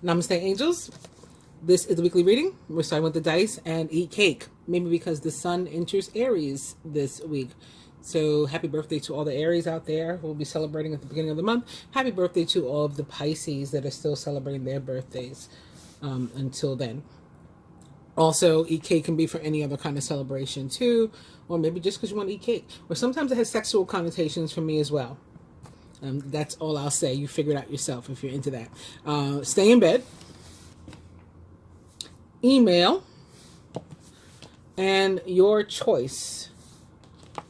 Namaste, angels. This is the weekly reading. We're starting with the dice and eat cake. Maybe because the sun enters Aries this week. So happy birthday to all the Aries out there who will be celebrating at the beginning of the month. Happy birthday to all of the Pisces that are still celebrating their birthdays until then. Also, eat cake can be for any other kind of celebration too, or maybe just because you want to eat cake. Or sometimes it has sexual connotations for me as well. That's all I'll say. You figure it out yourself if you're into that. Stay in bed. Email. And your choice.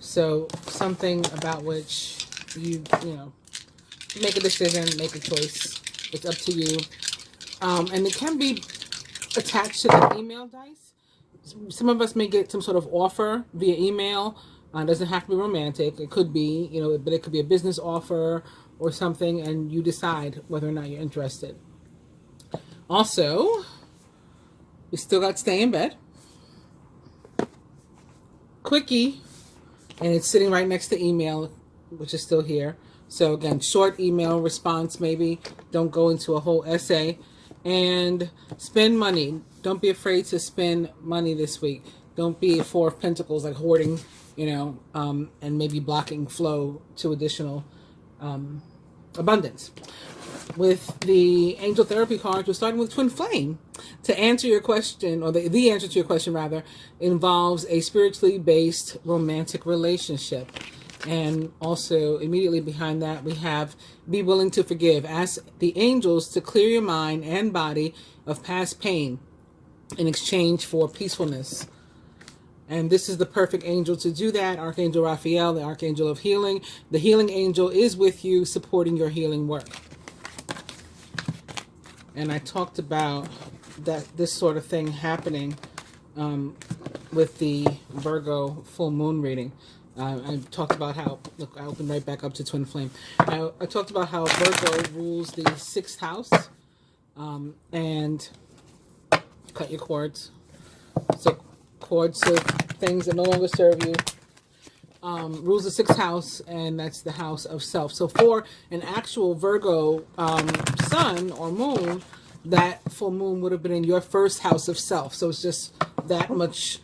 So something about which you make a decision, make a choice. It's up to you. And it can be attached to the email dice. Some of us may get some sort of offer via email. It doesn't have to be romantic. It could be, but it could be a business offer or something, and you decide whether or not you're interested. Also, we still got Stay in Bed. Quickie, and it's sitting right next to email, which is still here. So again, short email response maybe. Don't go into a whole essay. And spend money. Don't be afraid to spend money this week. Don't be a Four of Pentacles, like hoarding, and maybe blocking flow to additional abundance. With the Angel Therapy cards, we're starting with Twin Flame. To answer your question, or the answer to your question rather, involves a spiritually based romantic relationship. And also immediately behind that we have be willing to forgive. Ask the angels to clear your mind and body of past pain in exchange for peacefulness. And this is the perfect angel to do that. Archangel Raphael, the Archangel of Healing. The healing angel is with you, supporting your healing work. And I talked about this sort of thing happening with the Virgo full moon reading. I talked about how, look, I opened right back up to Twin Flame. I talked about how Virgo rules the 6th house. And cut your cords. So cords to things that no longer serve you. Rules the 6th house, and that's the house of self. So for an actual Virgo sun or moon, that full moon would have been in your first house of self. So it's just that much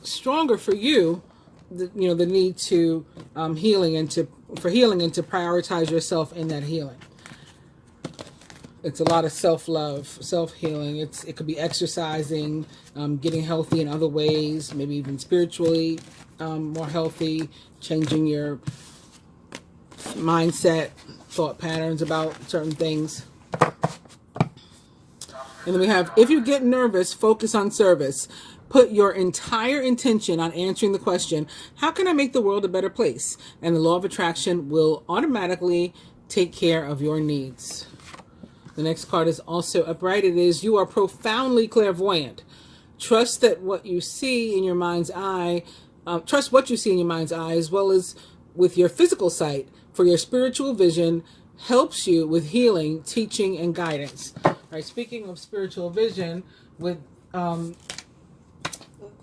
stronger for you, the need to healing and to prioritize yourself in that healing. It's a lot of self-love, self-healing. It could be exercising, getting healthy in other ways, maybe even spiritually more healthy, changing your mindset, thought patterns about certain things. And then we have, if you get nervous, focus on service. Put your entire intention on answering the question, how can I make the world a better place? And the law of attraction will automatically take care of your needs. The next card is also upright. It is, you are profoundly clairvoyant. Trust that what you see in your mind's eye, trust what you see in your mind's eye, as well as with your physical sight, for your spiritual vision helps you with healing, teaching, and guidance. All right, speaking of spiritual vision, with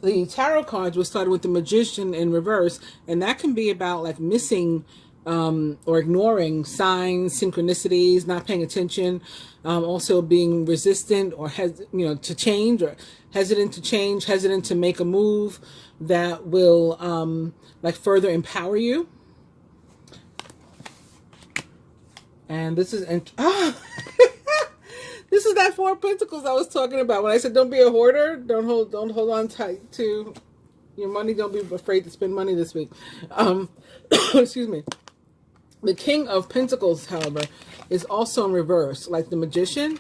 the tarot cards, we started with the Magician in reverse, and that can be about like missing or ignoring signs, synchronicities, not paying attention, also being resistant or to change, or hesitant to change, hesitant to make a move that will further empower you. And this is this is that Four of Pentacles I was talking about when I said don't be a hoarder, don't hold on tight to your money, don't be afraid to spend money this week. Excuse me. The King of Pentacles, however, is also in reverse, like the Magician.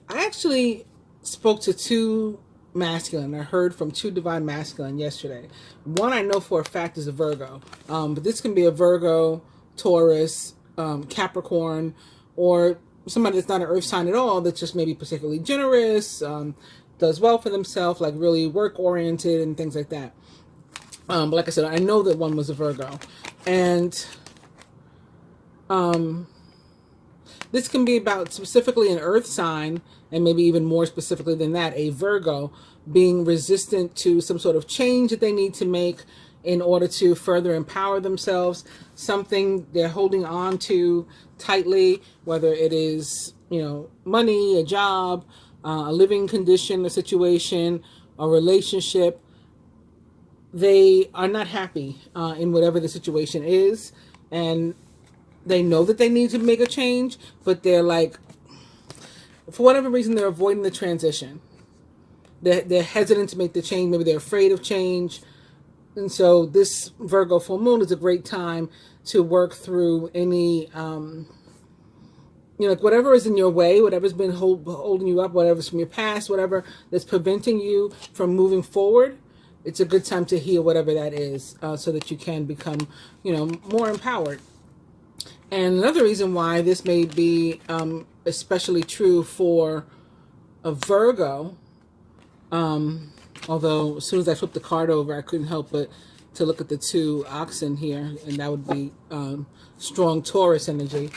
I actually spoke to two masculine. I heard from two divine masculine yesterday. One I know for a fact is a Virgo, but this can be a Virgo, Taurus, Capricorn, or somebody that's not an earth sign at all, that's just maybe particularly generous, does well for themselves, like really work-oriented and things like that. But like I said, I know that one was a Virgo. And this can be about specifically an earth sign, and maybe even more specifically than that, a Virgo being resistant to some sort of change that they need to make in order to further empower themselves, something they're holding on to tightly, whether it is, money, a job, a living condition, a situation, a relationship. They are not happy in whatever the situation is, and they know that they need to make a change, but they're like, for whatever reason, they're avoiding the transition. They're hesitant to make the change. Maybe they're afraid of change. And so this Virgo full moon is a great time to work through any, like whatever is in your way, whatever's been holding you up, whatever's from your past, whatever that's preventing you from moving forward. It's a good time to heal whatever that is, so that you can become, more empowered. And another reason why this may be especially true for a Virgo, although as soon as I flipped the card over, I couldn't help but to look at the two oxen here, and that would be strong Taurus energy.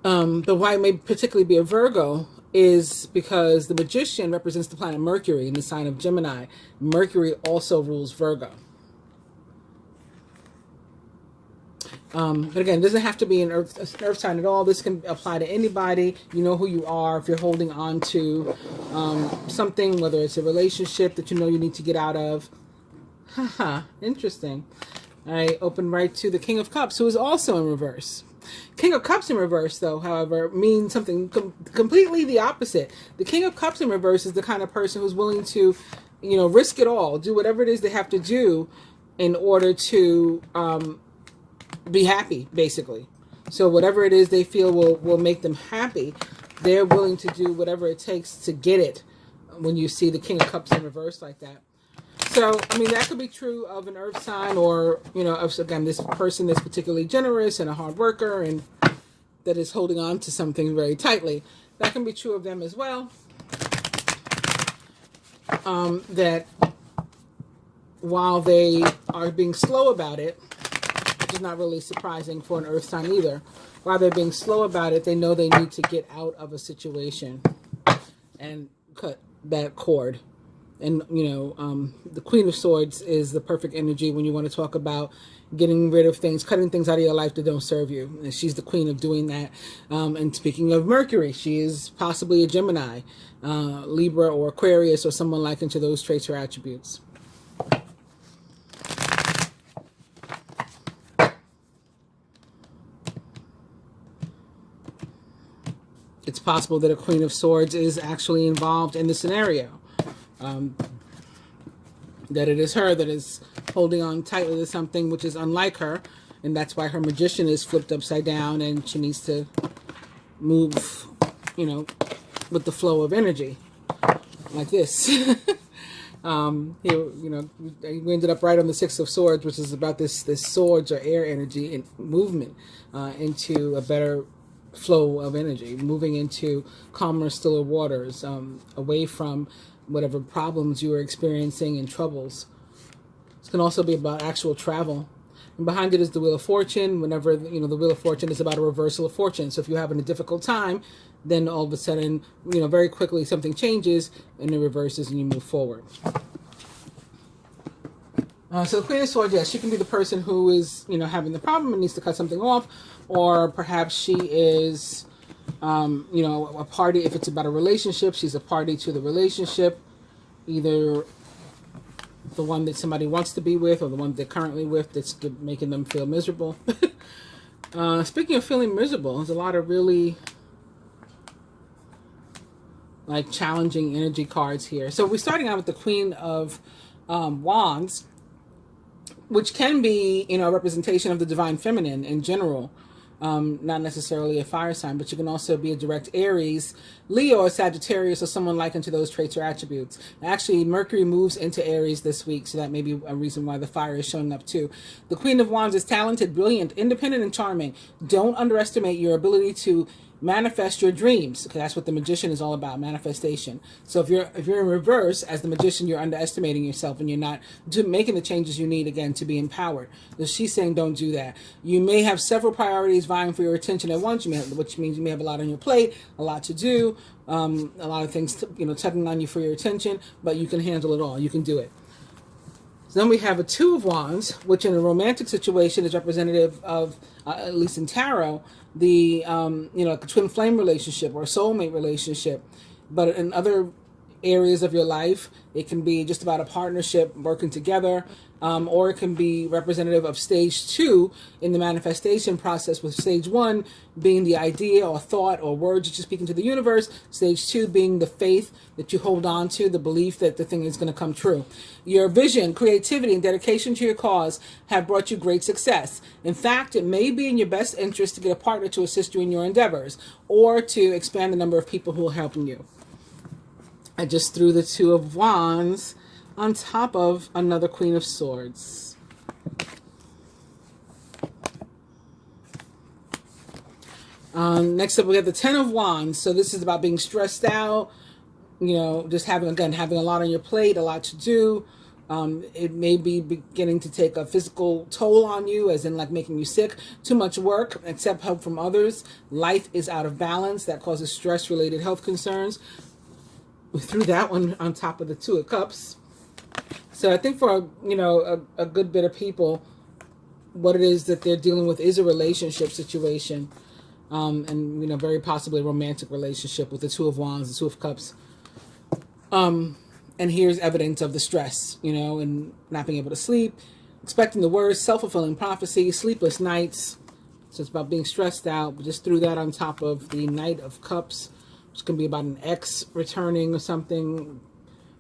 But why it may particularly be a Virgo is because the Magician represents the planet Mercury in the sign of Gemini. Mercury also rules Virgo. But again, it doesn't have to be an earth sign at all. This can apply to anybody. You know who you are. If you're holding on to something, whether it's a relationship that you know you need to get out of. Haha, interesting. I open right to the King of Cups, who is also in reverse. King of Cups in reverse, though, however, means something completely the opposite. The King of Cups in reverse is the kind of person who's willing to, risk it all, do whatever it is they have to do in order to be happy, basically. So whatever it is they feel will make them happy, they're willing to do whatever it takes to get it when you see the King of Cups in reverse like that. So, that could be true of an earth sign or, again, this person that's particularly generous and a hard worker and that is holding on to something very tightly. That can be true of them as well. That while they are being slow about it, which is not really surprising for an earth sign either, while they're being slow about it, they know they need to get out of a situation and cut that cord. And, the Queen of Swords is the perfect energy when you want to talk about getting rid of things, cutting things out of your life that don't serve you. And she's the queen of doing that. And speaking of Mercury, she is possibly a Gemini, Libra or Aquarius or someone like into those traits or attributes. It's possible that a Queen of Swords is actually involved in the scenario. That it is her that is holding on tightly to something which is unlike her, and that's why her Magician is flipped upside down and she needs to move, with the flow of energy like this. Here, we ended up right on the Six of Swords, which is about this swords or air energy and movement into a better flow of energy, moving into calmer, stiller waters, away from whatever problems you are experiencing and troubles. This can also be about actual travel. And behind it is the Wheel of Fortune. Whenever, the Wheel of Fortune is about a reversal of fortune. So if you're having a difficult time, then all of a sudden, very quickly something changes and it reverses and you move forward. So the Queen of Swords, yes, she can be the person who is, having the problem and needs to cut something off. Or perhaps she is, a party. If it's about a relationship, she's a party to the relationship. Either the one that somebody wants to be with or the one they're currently with that's making them feel miserable. Speaking of feeling miserable, there's a lot of really challenging energy cards here. So we're starting out with the Queen of Wands, which can be, a representation of the divine feminine in general. Not necessarily a fire sign, but you can also be a direct Aries, Leo, or Sagittarius, or someone like into those traits or attributes. Actually, Mercury moves into Aries this week, so that may be a reason why the fire is showing up too. The Queen of Wands is talented, brilliant, independent, and charming. Don't underestimate your ability to manifest your dreams, because that's what the Magician is all about, manifestation. So if you're in reverse as the Magician, you're underestimating yourself and you're not making the changes you need, again, to be empowered. So she's saying don't do that. You may have several priorities vying for your attention at once, which means you may have a lot on your plate, a lot to do, a lot of things tugging on you for your attention, but you can handle it all. You can do it. So then we have a Two of Wands, which in a romantic situation is representative of, at least in tarot, the like a twin flame relationship or a soulmate relationship. But in other areas of your life, it can be just about a partnership working together, or it can be representative of stage 2 in the manifestation process, with stage 1 being the idea or thought or words that you speak into the universe, stage 2 being the faith that you hold on to, the belief that the thing is going to come true. Your vision, creativity, and dedication to your cause have brought you great success. In fact, it may be in your best interest to get a partner to assist you in your endeavors, or to expand the number of people who are helping you. I just threw the Two of Wands on top of another Queen of Swords. Next up, we have the Ten of Wands. So this is about being stressed out, just having a lot on your plate, a lot to do. It may be beginning to take a physical toll on you, as in like making you sick. Too much work, accept help from others. Life is out of balance. That causes stress-related health concerns. We threw that one on top of the Two of Cups. So I think for a good bit of people, what it is that they're dealing with is a relationship situation, and very possibly a romantic relationship with the Two of Wands, the Two of Cups. And here's evidence of the stress, and not being able to sleep, expecting the worst, self-fulfilling prophecy, sleepless nights. So it's about being stressed out. We just threw that on top of the Knight of Cups, which can be about an ex returning or something,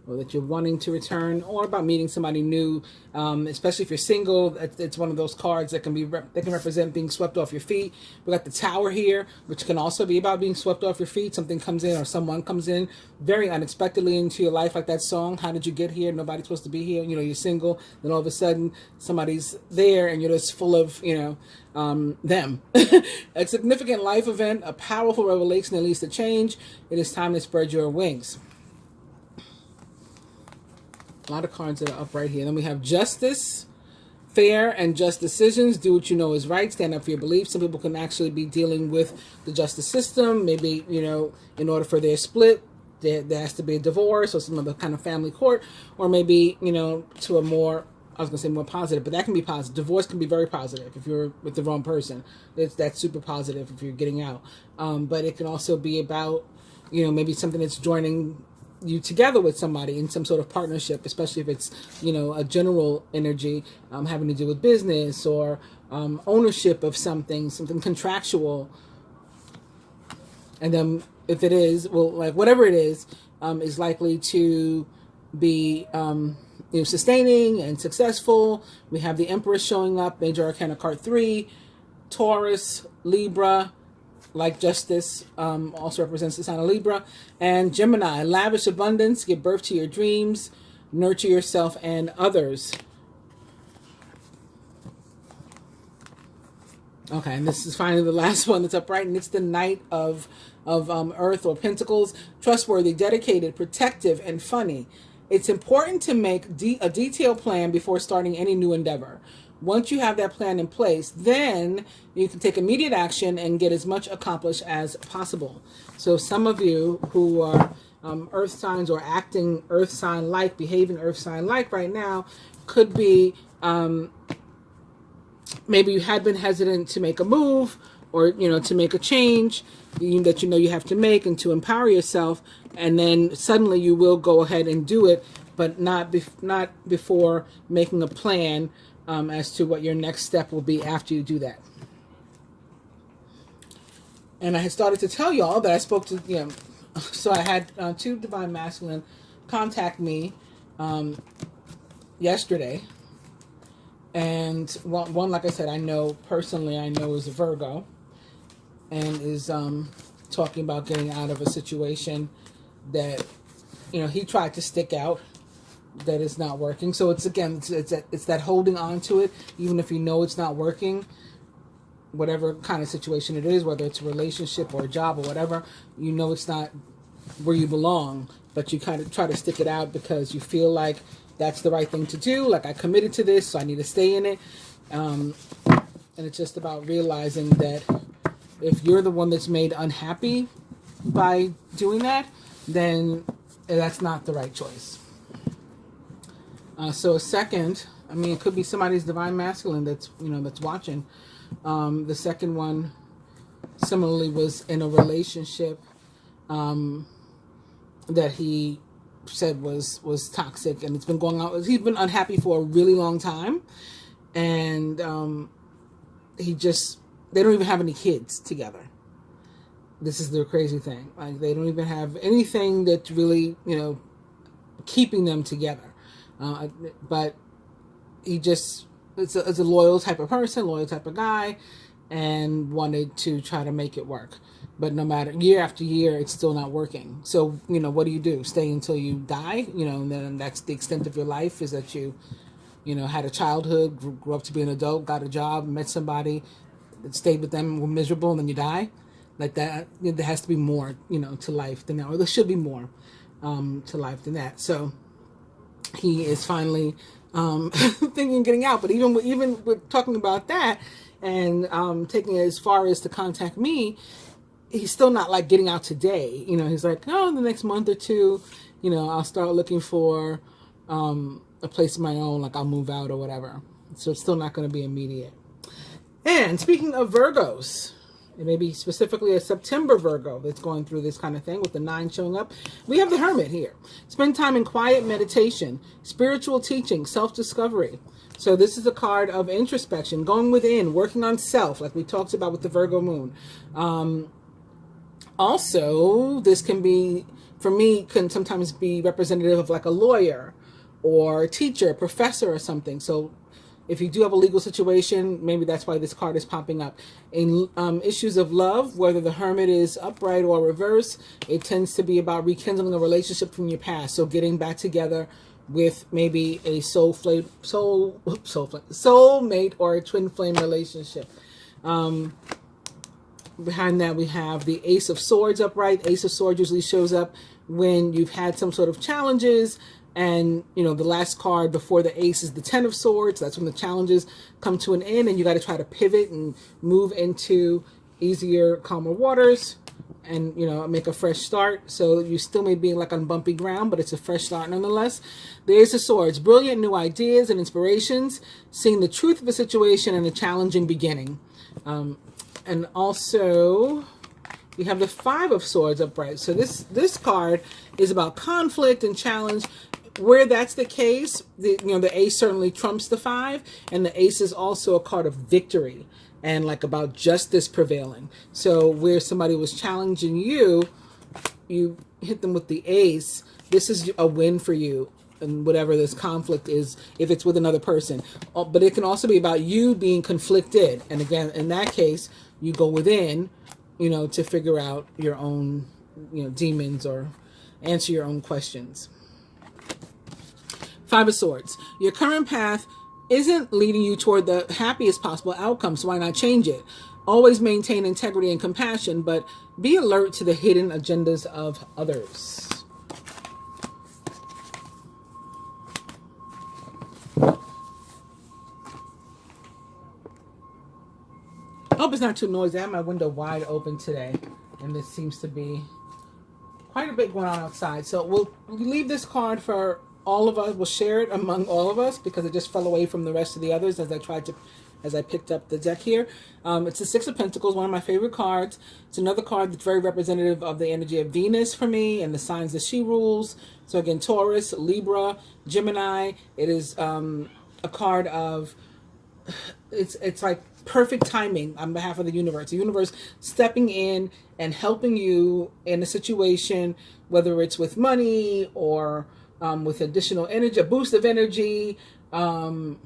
or that you're wanting to return, or about meeting somebody new. Especially if you're single, it's one of those cards that can represent being swept off your feet. We got the Tower here, which can also be about being swept off your feet. Something comes in, or someone comes in very unexpectedly into your life, like that song, "How Did You Get Here?" Nobody's supposed to be here. You're single, then all of a sudden somebody's there, and you're just full of them. A significant life event, a powerful revelation that leads to change. It is time to spread your wings. A lot of cards that are up right here. Then we have Justice, fair and just decisions. Do what you know is right. Stand up for your beliefs. Some people can actually be dealing with the justice system. Maybe, in order for their split, there has to be a divorce or some other kind of family court. Or maybe, to a more, I was going to say more positive, but that can be positive. Divorce can be very positive if you're with the wrong person. That's super positive if you're getting out. But it can also be about, maybe something that's joining you together with somebody in some sort of partnership, especially if it's a general energy having to do with business or ownership of something contractual. And then if it is, whatever it is likely to be sustaining and successful. We have the Empress showing up, Major Arcana card 3, Taurus, Libra, like Justice, also represents the sign of Libra, and Gemini, lavish abundance, give birth to your dreams, nurture yourself and others. Okay, and this is finally the last one that's upright, and it's the Knight of Earth or Pentacles, trustworthy, dedicated, protective, and funny. It's important to make a detailed plan before starting any new endeavor. Once you have that plan in place, then you can take immediate action and get as much accomplished as possible. So some of you who are earth signs or acting earth sign-like, behaving earth sign-like right now, could be maybe you had been hesitant to make a move or, to make a change that you have to make and to empower yourself. And then suddenly you will go ahead and do it, but not before making a plan as to what your next step will be after you do that. And I had started to tell y'all that I spoke to, so I had two Divine Masculine contact me yesterday. And one, like I said, I know is a Virgo and is talking about getting out of a situation that, he tried to stick out, that is not working. So it's that holding on to it, even if it's not working, whatever kind of situation it is, whether it's a relationship or a job or whatever, it's not where you belong, but you kind of try to stick it out because you feel like that's the right thing to do. Like, I committed to this, so I need to stay in it. And it's just about realizing that if you're the one that's made unhappy by doing that, then that's not the right choice. So a second, I mean, it could be somebody's divine masculine that's, that's watching. The second one similarly was in a relationship that he said was toxic, and it's been going on. He's been unhappy for a really long time, and they don't even have any kids together. This is the crazy thing. Like, they don't even have anything that's really, keeping them together. But he just, it's a loyal type of person, loyal type of guy, and wanted to try to make it work. But no matter, year after year, it's still not working. So, what do? Stay until you die? And then that's the extent of your life, is that you had a childhood, grew up to be an adult, got a job, met somebody, stayed with them, were miserable, and then you die? Like that, there has to be more, to life than that, or there should be more to life than that. So he is finally thinking of getting out. But even with talking about that and taking it as far as to contact me, he's still not like getting out today. He's like, oh, in the next month or two, I'll start looking for a place of my own, like I'll move out or whatever. So it's still not going to be immediate. And speaking of Virgos, it may be specifically a September Virgo that's going through this kind of thing with the 9 showing up. We have the Hermit here. Spend time in quiet meditation, spiritual teaching, self-discovery. So this is a card of introspection, going within, working on self, like we talked about with the Virgo moon. Also, this can be, for me, can sometimes be representative of like a lawyer or a teacher, a professor or something. So if you do have a legal situation, maybe that's why this card is popping up. In issues of love, whether the Hermit is upright or reverse, it tends to be about rekindling a relationship from your past. So getting back together with maybe a soulmate or a twin flame relationship. Behind that, we have the Ace of Swords upright. Ace of Swords usually shows up when you've had some sort of challenges. And, the last card before the ace is the 10 of Swords. That's when the challenges come to an end and you got to try to pivot and move into easier, calmer waters and, make a fresh start. So you still may be like on bumpy ground, but it's a fresh start nonetheless. The Ace of Swords, brilliant new ideas and inspirations, seeing the truth of a situation and a challenging beginning. And also we have the 5 of Swords upright. So this card is about conflict and challenge. Where that's the case, the ace certainly trumps the 5, and the ace is also a card of victory and like about justice prevailing. So where somebody was challenging you, you hit them with the ace. This is a win for you, and whatever this conflict is, if it's with another person. But it can also be about you being conflicted, and again, in that case, you go within, to figure out your own, demons or answer your own questions. 5 of Swords. Your current path isn't leading you toward the happiest possible outcome, so why not change it? Always maintain integrity and compassion, but be alert to the hidden agendas of others. I hope it's not too noisy. I have my window wide open today, and there seems to be quite a bit going on outside. So we'll leave this card for all of us. We'll share it among all of us because it just fell away from the rest of the others as I picked up the deck here. It's the 6 of Pentacles, one of my favorite cards. It's another card that's very representative of the energy of Venus for me and the signs that she rules. So again, Taurus, Libra, Gemini. It is a card of, it's like perfect timing on behalf of the universe. The universe stepping in and helping you in a situation, whether it's with money or with additional energy, a boost of energy, sunshine.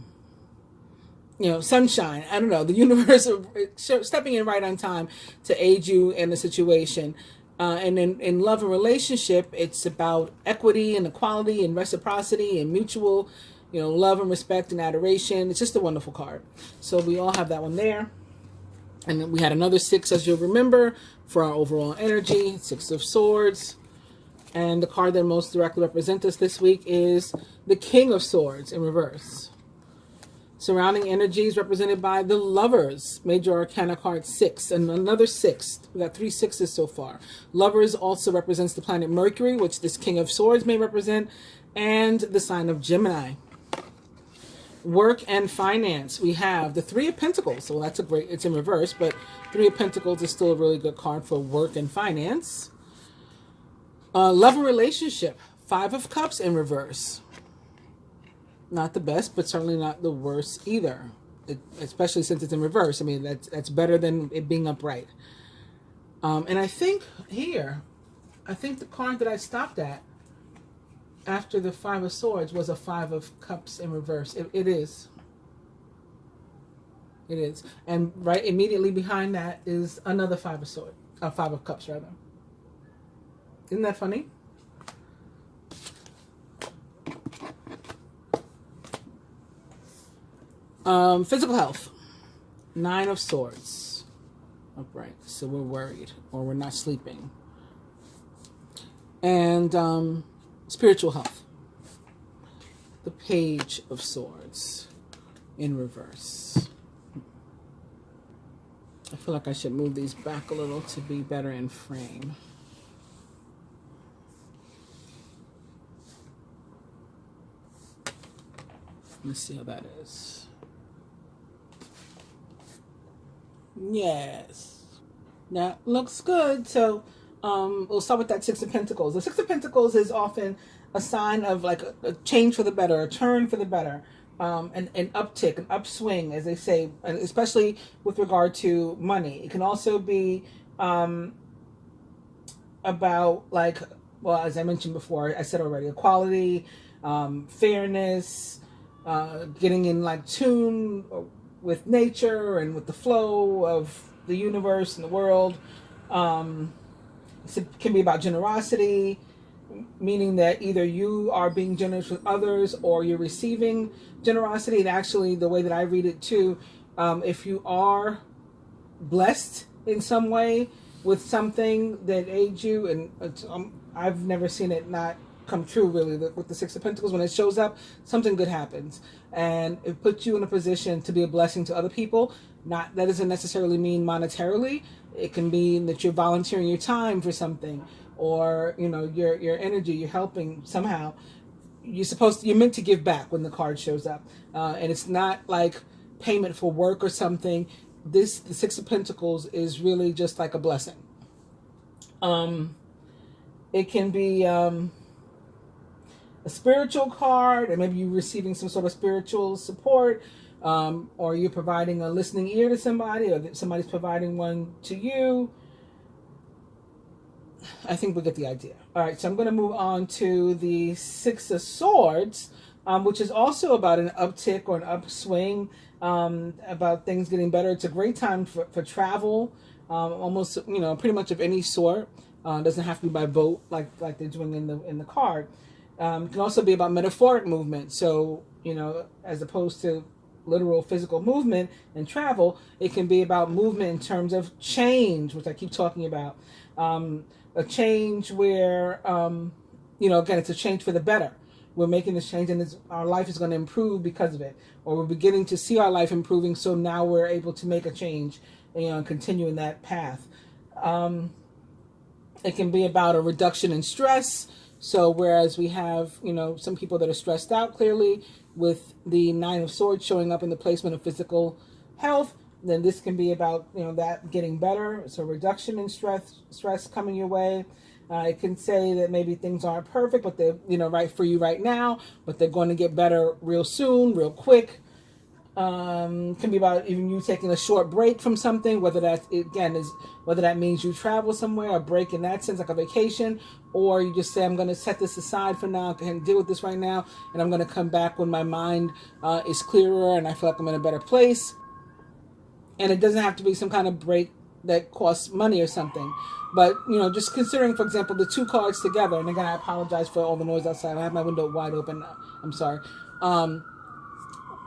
I don't know. The universe stepping in right on time to aid you in a situation. And in love and relationship, it's about equity and equality and reciprocity and mutual, love and respect and adoration. It's just a wonderful card. So we all have that one there. And then we had another 6, as you'll remember, for our overall energy, 6 of Swords. And the card that most directly represents us this week is the King of Swords in reverse. Surrounding energies represented by the Lovers, Major Arcana card 6, and another 6. We got 3 6s so far. Lovers also represents the planet Mercury, which this King of Swords may represent, and the sign of Gemini. Work and finance. We have the Three of Pentacles. So that's a great, it's in reverse, but Three of Pentacles is still a really good card for work and finance. Love and relationship. Five of Cups in reverse. Not the best, but certainly not the worst either. Especially since it's in reverse. I mean, that's better than it being upright. And I think here, I think the card that I stopped at after the Five of Swords was a Five of Cups in reverse. It is. It is. And right immediately behind that is another Five of Cups rather. Isn't that funny? Physical health. Nine of Swords. Upright. So we're worried or we're not sleeping. And spiritual health. The Page of Swords in reverse. I feel like I should move these back a little to be better in frame. Let's see how that is. Yes. That looks good. So we'll start with that Six of Pentacles. The Six of Pentacles is often a sign of like a change for the better, a turn for the better, an uptick, an upswing, as they say, and especially with regard to money. It can also be about like, well, as I mentioned before, I said already, equality, fairness, getting in like tune with nature and with the flow of the universe and the world. It can be about generosity, meaning that either you are being generous with others or you're receiving generosity. And actually, the way that I read it too, if you are blessed in some way with something that aids you, and I've never seen it not come true really with the Six of Pentacles. When it shows up, something good happens, and it puts you in a position to be a blessing to other people. Not that doesn't necessarily mean monetarily. It can mean that you're volunteering your time for something, or you know, your energy, you're helping somehow. You're meant to give back when the card shows up, and it's not like payment for work or something. The Six of Pentacles is really just like a blessing. It can be a spiritual card, or maybe you're receiving some sort of spiritual support, or you're providing a listening ear to somebody, or somebody's providing one to you. I think we get the idea. All right, so I'm going to move on to the Six of Swords, which is also about an uptick or an upswing, about things getting better. It's a great time for travel, almost, you know, pretty much of any sort. Doesn't have to be by boat like they're doing in the card. It can also be about metaphoric movement. So, you know, as opposed to literal physical movement and travel, it can be about movement in terms of change, which I keep talking about. A change where, you know, again, it's a change for the better. We're making this change, and our life is going to improve because of it. Or we're beginning to see our life improving, so now we're able to make a change, you know, and continue in that path. It can be about a reduction in stress. So whereas we have, you know, some people that are stressed out clearly with the Nine of Swords showing up in the placement of physical health, then this can be about, you know, that getting better. So reduction in stress coming your way. It can say that maybe things aren't perfect, but they're, you know, right for you right now, but they're going to get better real soon, real quick. Can be about even you taking a short break from something, whether that, again, is whether that means you travel somewhere, a break in that sense, like a vacation, or you just say, I'm going to set this aside for now, I can deal with this right now, and I'm going to come back when my mind is clearer and I feel like I'm in a better place. And it doesn't have to be some kind of break that costs money or something. But, you know, just considering, for example, the two cards together, and again, I apologize for all the noise outside. I have my window wide open. I'm sorry.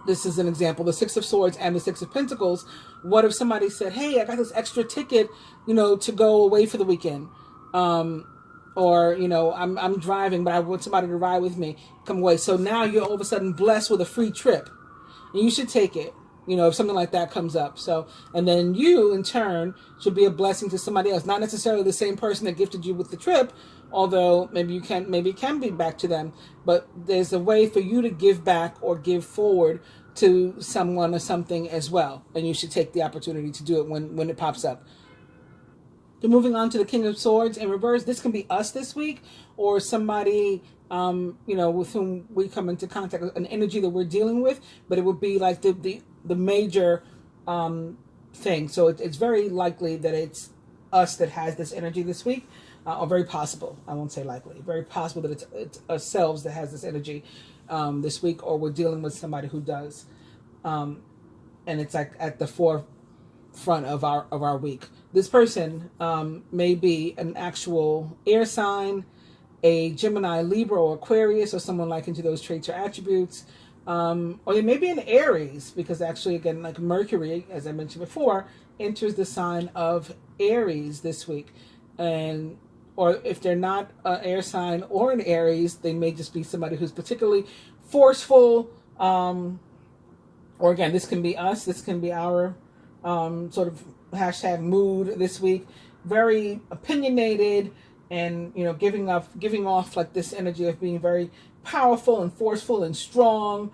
This is an example, the Six of Swords and the Six of Pentacles. What if somebody said, hey, I got this extra ticket, you know, to go away for the weekend. Or, you know, I'm driving, but I want somebody to ride with me, come away. So now you're all of a sudden blessed with a free trip. And you should take it, you know, if something like that comes up. So, and then you, in turn, should be a blessing to somebody else. Not necessarily the same person that gifted you with the trip, although maybe it can be back to them. But there's a way for you to give back or give forward to someone or something as well, and you should take the opportunity to do it when it pops up. Then moving on to the King of Swords in reverse, this can be us this week, or somebody with whom we come into contact with, an energy that we're dealing with, but it would be like the major thing. So it's very likely that it's us that has this energy this week, or very possible. I won't say likely. Very possible that it's ourselves that has this energy this week, or we're dealing with somebody who does, and it's like at the forefront of our week. This person may be an actual air sign, a Gemini, Libra, or Aquarius, or someone like into those traits or attributes. Or they may be an Aries, because actually, again, like Mercury, as I mentioned before, enters the sign of Aries this week. And or if they're not an air sign or an Aries, they may just be somebody who's particularly forceful. Or again, this can be us. This can be our sort of hashtag mood this week. Very opinionated, and giving off like this energy of being very powerful and forceful and strong.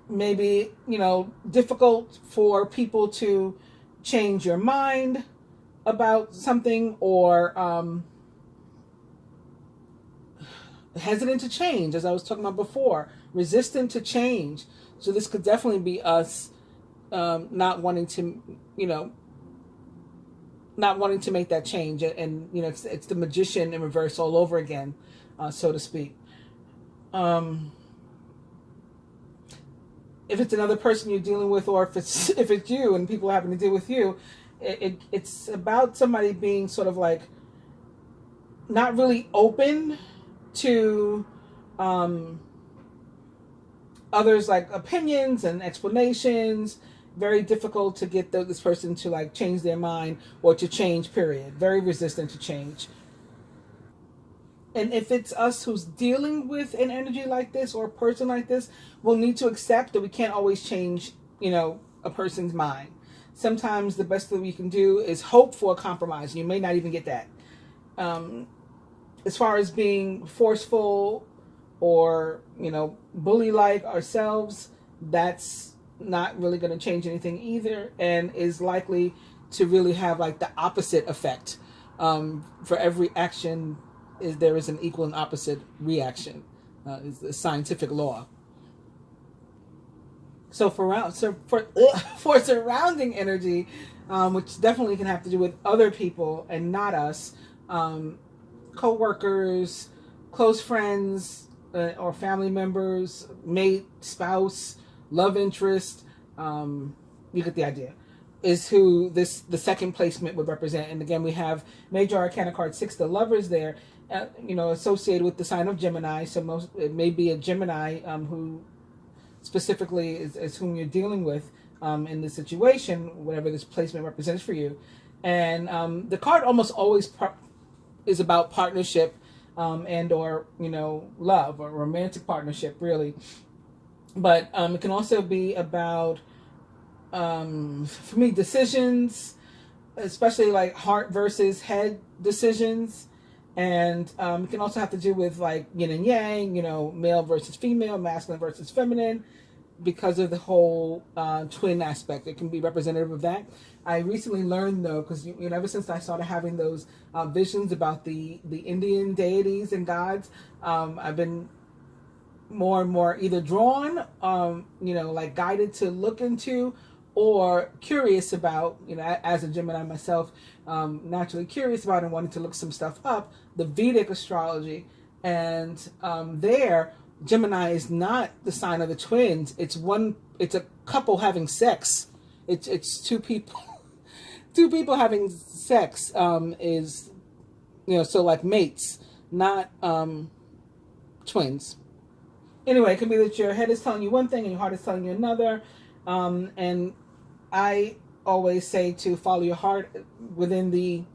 Maybe difficult for people to change your mind about something, or hesitant to change, as I was talking about before, resistant to change. So this could definitely be us not wanting to make that change, and it's the Magician in reverse all over again, so to speak. If it's another person you're dealing with, or if it's you and people having to deal with you, it's about somebody being sort of like not really open to others, like opinions and explanations. Very difficult to get this person to like change their mind, or to change, period. Very resistant to change. And if it's us who's dealing with an energy like this, or a person like this, we'll need to accept that we can't always change, a person's mind. Sometimes the best that we can do is hope for a compromise. You may not even get that. As far as being forceful or, bully-like ourselves, that's not really going to change anything either, and is likely to really have like the opposite effect. For every action, there is an equal and opposite reaction. Is the scientific law. So for surrounding energy, which definitely can have to do with other people and not us, co-workers, close friends, or family members, mate, spouse, love interest, you get the idea, is who the second placement would represent. And again, we have Major Arcana card 6, the Lovers there, associated with the sign of Gemini. So it may be a Gemini who specifically is whom you're dealing with in this situation, whatever this placement represents for you. And the card almost always is about partnership, and or love, or romantic partnership, really. But it can also be about, for me, decisions, especially like heart versus head decisions. And it can also have to do with like yin and yang, male versus female, masculine versus feminine, because of the whole twin aspect. It can be representative of that. I recently learned, though, because ever since I started having those visions about the Indian deities and gods, I've been more and more either drawn, like guided to look into, or curious about, as a Gemini myself, naturally curious about and wanting to look some stuff up, the Vedic astrology. And there, Gemini is not the sign of the twins. It's a couple having sex. It's two people, having sex, is, so like mates, not twins. Anyway, it can be that your head is telling you one thing and your heart is telling you another. And I always say to follow your heart within the,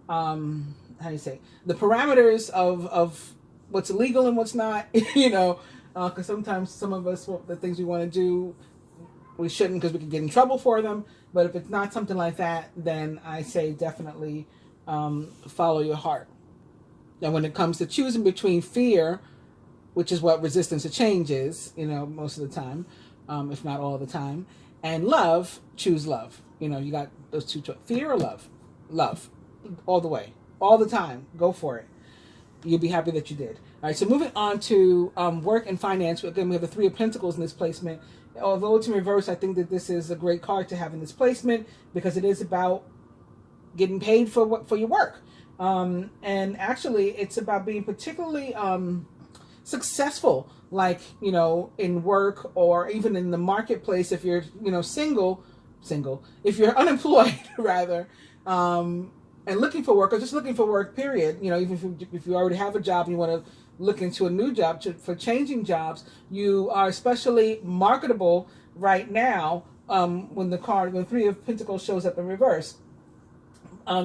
the parameters of what's legal and what's not, because sometimes some of us, the things we want to do, we shouldn't, because we could get in trouble for them. But if it's not something like that, then I say definitely follow your heart. Now, when it comes to choosing between fear which is what resistance to change is, most of the time, if not all the time. And love, choose love. You got those two choices. Fear or love? Love. All the way. All the time. Go for it. You'll be happy that you did. All right, so moving on to work and finance. Again, we have the Three of Pentacles in this placement. Although it's in reverse, I think that this is a great card to have in this placement because it is about getting paid for your work. And actually, it's about being particularly successful, like, in work or even in the marketplace if you're, single, if you're unemployed, rather, and looking for work or just looking for work, period. Even if you already have a job and you want to look into a new job for changing jobs, you are especially marketable right now when the Three of Pentacles shows up in reverse.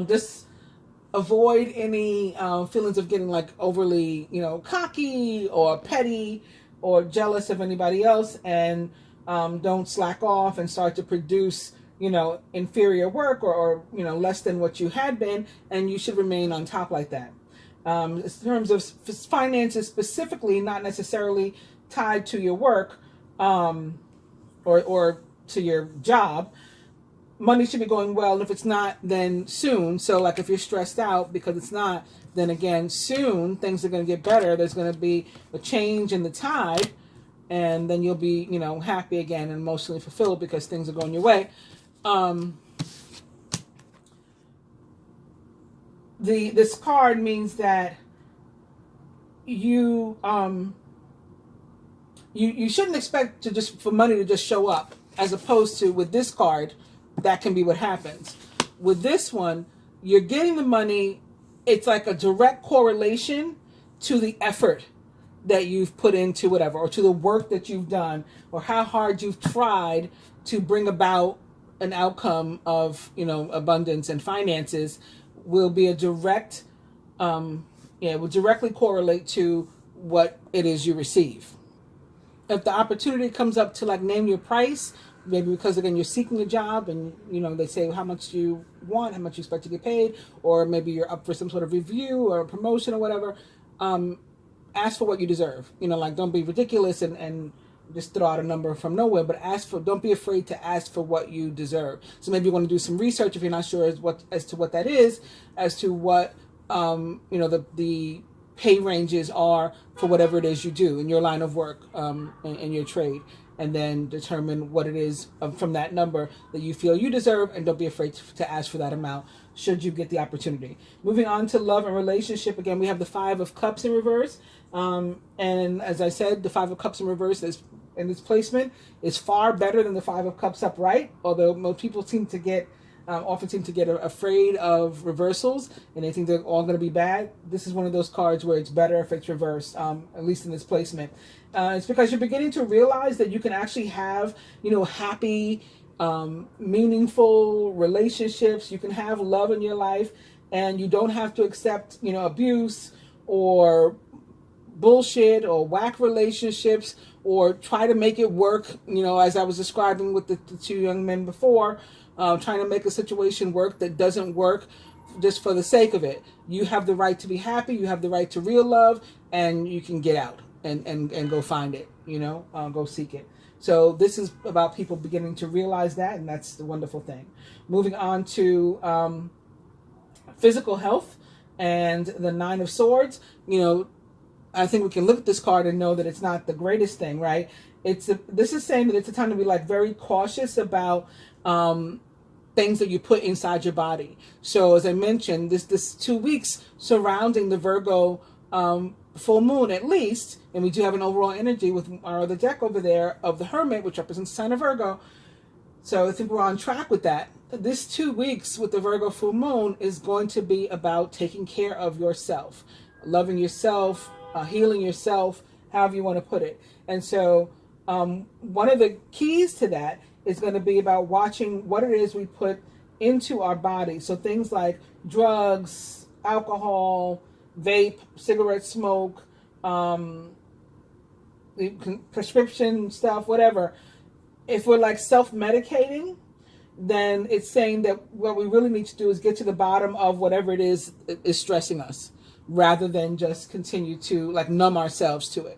Just avoid any feelings of getting like overly, cocky or petty or jealous of anybody else, and don't slack off and start to produce inferior work or less than what you had been, and you should remain on top like that. In terms of finances specifically, not necessarily tied to your work or to your job, money should be going well, and if it's not, then soon. So like if you're stressed out because it's not, then again, soon things are going to get better. There's going to be a change in the tide, and then you'll be, happy again and emotionally fulfilled because things are going your way. This card means that you shouldn't expect for money to just show up, as opposed to with this card, that can be what happens. With this one, you're getting the money. It's like a direct correlation to the effort that you've put into whatever, or to the work that you've done, or how hard you've tried to bring about an outcome of, abundance and finances. Will be a direct, will directly correlate to what it is you receive. If the opportunity comes up to like name your price, maybe because again you're seeking a job and they say how much you want, how much you expect to get paid, or maybe you're up for some sort of review or a promotion or whatever, ask for what you deserve. Like don't be ridiculous and just throw out a number from nowhere, but don't be afraid to ask for what you deserve. So maybe you want to do some research if you're not sure as to what that is, as to what the pay ranges are for whatever it is you do in your line of work, in your trade, and then determine what it is from that number that you feel you deserve, and don't be afraid to ask for that amount should you get the opportunity. Moving on to love and relationship, again, we have the Five of Cups in reverse. And as I said, the Five of Cups in reverse in this placement is far better than the Five of Cups upright, although most people often seem to get afraid of reversals and they think they're all going to be bad. This is one of those cards where it's better if it's reversed, at least in this placement. It's because you're beginning to realize that you can actually have, happy, meaningful relationships. You can have love in your life, and you don't have to accept, abuse or bullshit or whack relationships, or try to make it work, as I was describing with the two young men before, trying to make a situation work that doesn't work just for the sake of it. You have the right to be happy, you have the right to real love, and you can get out and go find it, go seek it. So this is about people beginning to realize that, and that's the wonderful thing. Moving on to physical health and the Nine of Swords. I think we can look at this card and know that it's not the greatest thing, right? This is saying that it's a time to be like very cautious about things that you put inside your body. So as I mentioned, this 2 weeks surrounding the Virgo full moon at least, and we do have an overall energy with our other deck over there of the Hermit, which represents the sign of Virgo. So I think we're on track with that. This 2 weeks with the Virgo full moon is going to be about taking care of yourself, loving yourself, healing yourself, however you want to put it. And so one of the keys to that is going to be about watching what it is we put into our body. So things like drugs, alcohol, vape, cigarette smoke, prescription stuff, whatever. If we're like self-medicating, then it's saying that what we really need to do is get to the bottom of whatever it is stressing us, rather than just continue to like numb ourselves to it.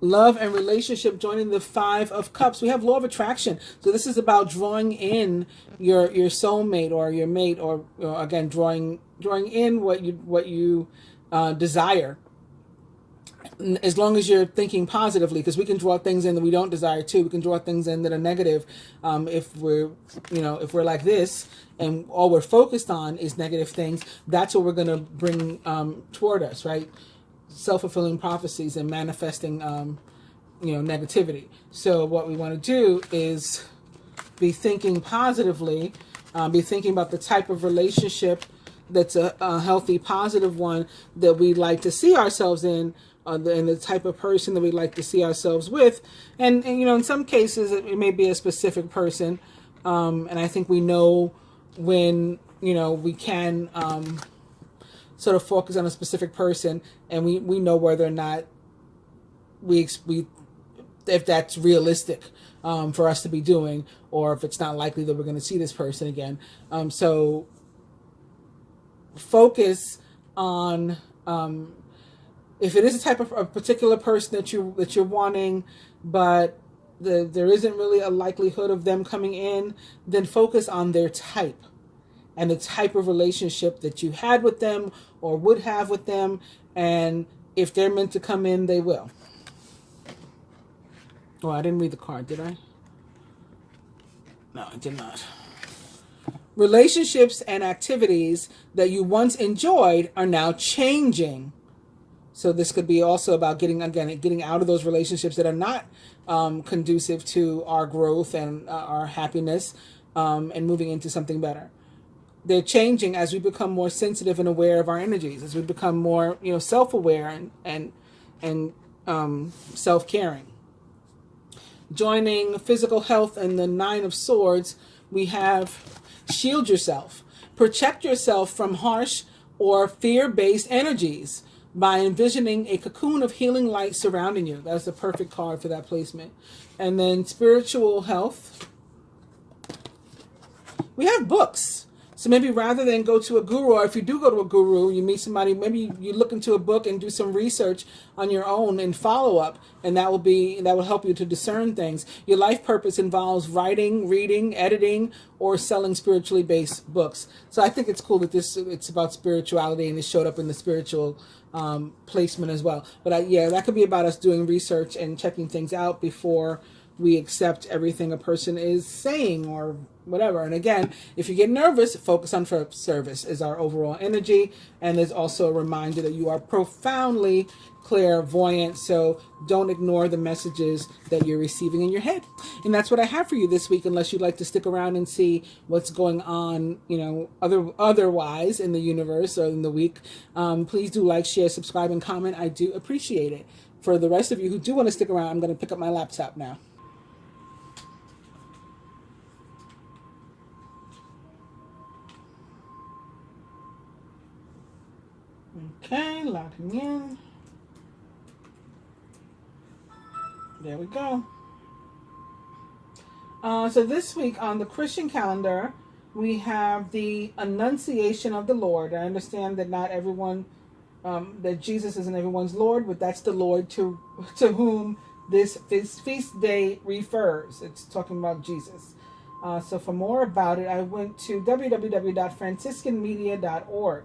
Love and relationship, joining the Five of Cups. We have law of attraction. So this is about drawing in your soulmate or your mate, or again, drawing in what you desire. As long as you're thinking positively, because we can draw things in that we don't desire too. We can draw things in that are negative. If we're like this, and all we're focused on is negative things, that's what we're going to bring toward us, right? Self-fulfilling prophecies and manifesting negativity. So what we want to do is be thinking positively, be thinking about the type of relationship that's a healthy, positive one that we'd like to see ourselves in, and the type of person that we'd like to see ourselves with. And in some cases it may be a specific person, and I think we know when we can sort of focus on a specific person, and we know whether or not we if that's realistic for us to be doing, or if it's not likely that we're going to see this person again. So focus on if it is a type of a particular person that you're wanting, but there isn't really a likelihood of them coming in, then focus on their type and the type of relationship that you had with them or would have with them. And if they're meant to come in, they will. Oh, I didn't read the card, did I? No, I did not. Relationships and activities that you once enjoyed are now changing. So this could be also about getting out of those relationships that are not conducive to our growth and our happiness, and moving into something better. They're changing as we become more sensitive and aware of our energies, as we become more, self-aware and self-caring. Joining physical health and the Nine of Swords, we have shield yourself. Protect yourself from harsh or fear-based energies by envisioning a cocoon of healing light surrounding you. That's the perfect card for that placement. And then spiritual health, we have books. So maybe rather than go to a guru, or if you do go to a guru, you meet somebody, maybe you look into a book and do some research on your own and follow up, and that will help you to discern things. Your life purpose involves writing, reading, editing, or selling spiritually based books. So I think it's cool that it's about spirituality, and it showed up in the spiritual placement as well. But that could be about us doing research and checking things out before we accept everything a person is saying or whatever. And again, if you get nervous, focus on service is our overall energy. And there's also a reminder that you are profoundly clairvoyant, so don't ignore the messages that you're receiving in your head. And that's what I have for you this week, unless you'd like to stick around and see what's going on, otherwise in the universe or in the week. Please do like, share, subscribe, and comment. I do appreciate it. For the rest of you who do want to stick around, I'm going to pick up my laptop now. Okay, logging in. There we go. So this week on the Christian calendar, we have the Annunciation of the Lord. I understand that not everyone, that Jesus isn't everyone's Lord, but that's the Lord to whom this feast day refers. It's talking about Jesus. So for more about it, I went to www.franciscanmedia.org.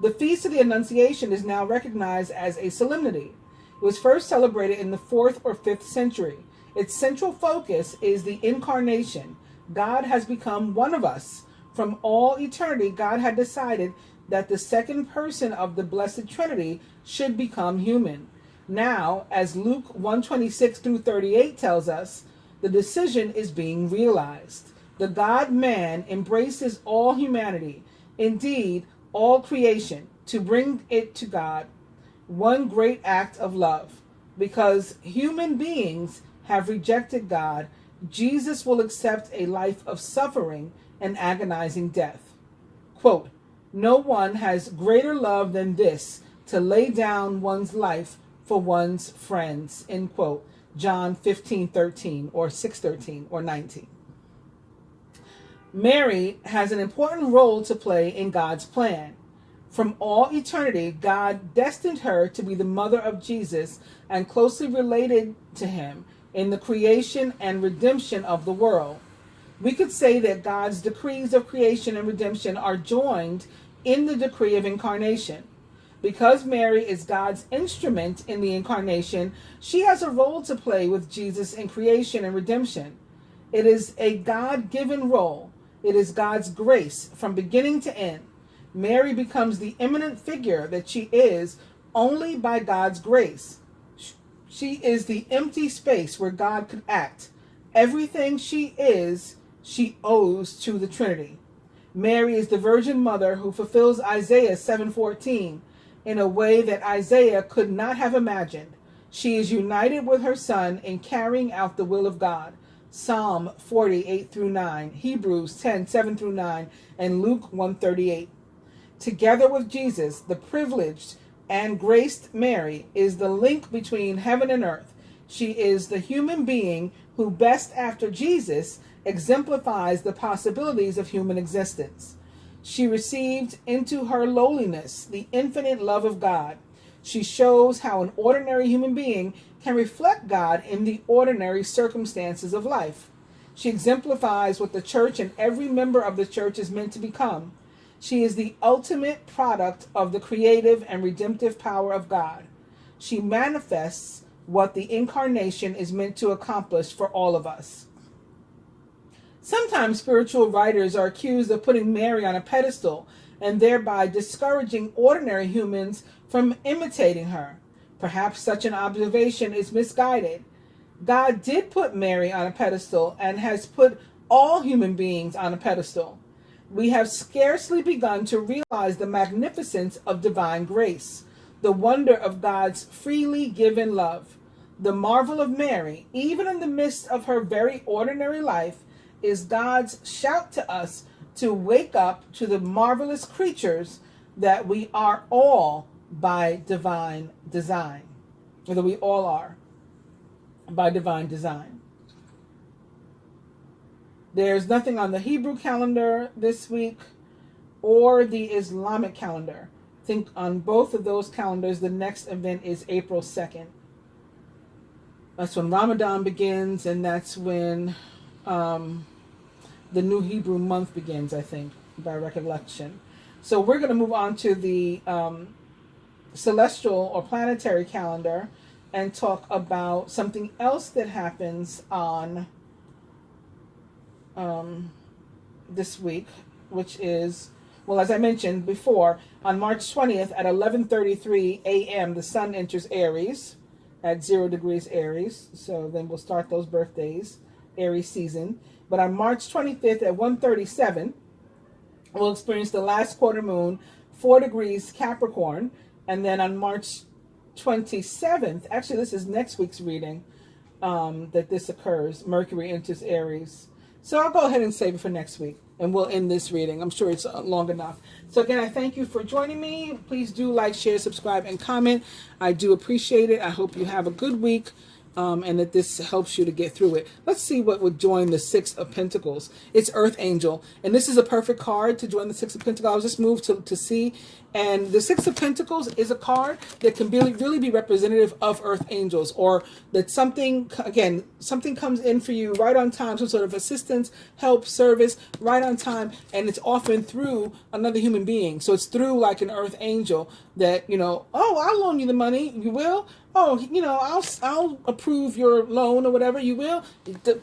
The Feast of the Annunciation is now recognized as a solemnity. It was first celebrated in the 4th or 5th century. Its central focus is the incarnation. God has become one of us. From all eternity, God had decided that the second person of the Blessed Trinity should become human. Now, as Luke 1:26 through 38 tells us, the decision is being realized. The God-man embraces all humanity. Indeed, all creation, to bring it to God, one great act of love. Because human beings have rejected God, Jesus will accept a life of suffering and agonizing death. Quote, "No one has greater love than this, to lay down one's life for one's friends." End quote. John 15:13 or 6:13 or 19. Mary has an important role to play in God's plan. From all eternity, God destined her to be the mother of Jesus and closely related to him in the creation and redemption of the world. We could say that God's decrees of creation and redemption are joined in the decree of incarnation. Because Mary is God's instrument in the incarnation, she has a role to play with Jesus in creation and redemption. It is a God-given role. It is God's grace from beginning to end. Mary becomes the eminent figure that she is only by God's grace. She is the empty space where God could act. Everything she is, she owes to the Trinity. Mary is the Virgin Mother who fulfills Isaiah 7:14 in a way that Isaiah could not have imagined. She is united with her Son in carrying out the will of God. Psalm 40:8-9, Hebrews 10:7-9, and Luke 1:38. Together with Jesus, the privileged and graced Mary is the link between heaven and earth. She is the human being who, best after Jesus, exemplifies the possibilities of human existence. She received into her lowliness the infinite love of God. She shows how an ordinary human being can reflect God in the ordinary circumstances of life. She exemplifies what the church and every member of the church is meant to become. She is the ultimate product of the creative and redemptive power of God. She manifests what the incarnation is meant to accomplish for all of us. Sometimes spiritual writers are accused of putting Mary on a pedestal and thereby discouraging ordinary humans from imitating her. Perhaps such an observation is misguided. God did put Mary on a pedestal and has put all human beings on a pedestal. We have scarcely begun to realize the magnificence of divine grace, the wonder of God's freely given love. The marvel of Mary, even in the midst of her very ordinary life, is God's shout to us to wake up to the marvelous creatures that we are all by divine design, or that we all are by divine design. There's nothing on the Hebrew calendar this week or the Islamic calendar. I think on both of those calendars, the next event is April 2nd. That's when Ramadan begins, and that's when the new Hebrew month begins, I think, by recollection. So we're going to move on to the celestial or planetary calendar and talk about something else that happens on this week, which is, well, as I mentioned before, on March 20th at 11:33 a.m., the sun enters Aries at 0 degrees Aries. So then we'll start those birthdays, Aries season. But on March 25th at 1:37, we'll experience the last quarter moon, 4 degrees Capricorn. And then on March 27th, actually this is next week's reading that this occurs, Mercury enters Aries. So I'll go ahead and save it for next week, and we'll end this reading. I'm sure it's long enough. So again, I thank you for joining me. Please do like, share, subscribe, and comment. I do appreciate it. I hope you have a good week. And that this helps you to get through it. Let's see what would join the Six of Pentacles. It's Earth Angel. And this is a perfect card to join the Six of Pentacles. I was just moved to see. And the Six of Pentacles is a card that can really be representative of Earth Angels. Or that something, again, something comes in for you right on time. Some sort of assistance, help, service, right on time. And it's often through another human being. So it's through like an Earth Angel that, you know, oh, I'll loan you the money. You will? Oh, you know, I'll approve your loan or whatever. You will.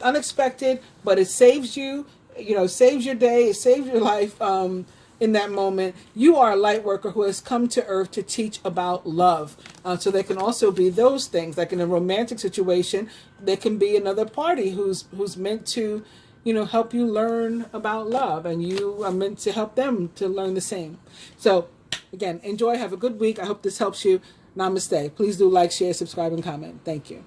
Unexpected, but it saves you, you know, saves your day. It saves your life in that moment. You are a light worker who has come to earth to teach about love. So there can also be those things, like in a romantic situation, there can be another party who's meant to, you know, help you learn about love, and you are meant to help them to learn the same. So again, enjoy. Have a good week. I hope this helps you. Namaste. Please do like, share, subscribe, and comment. Thank you.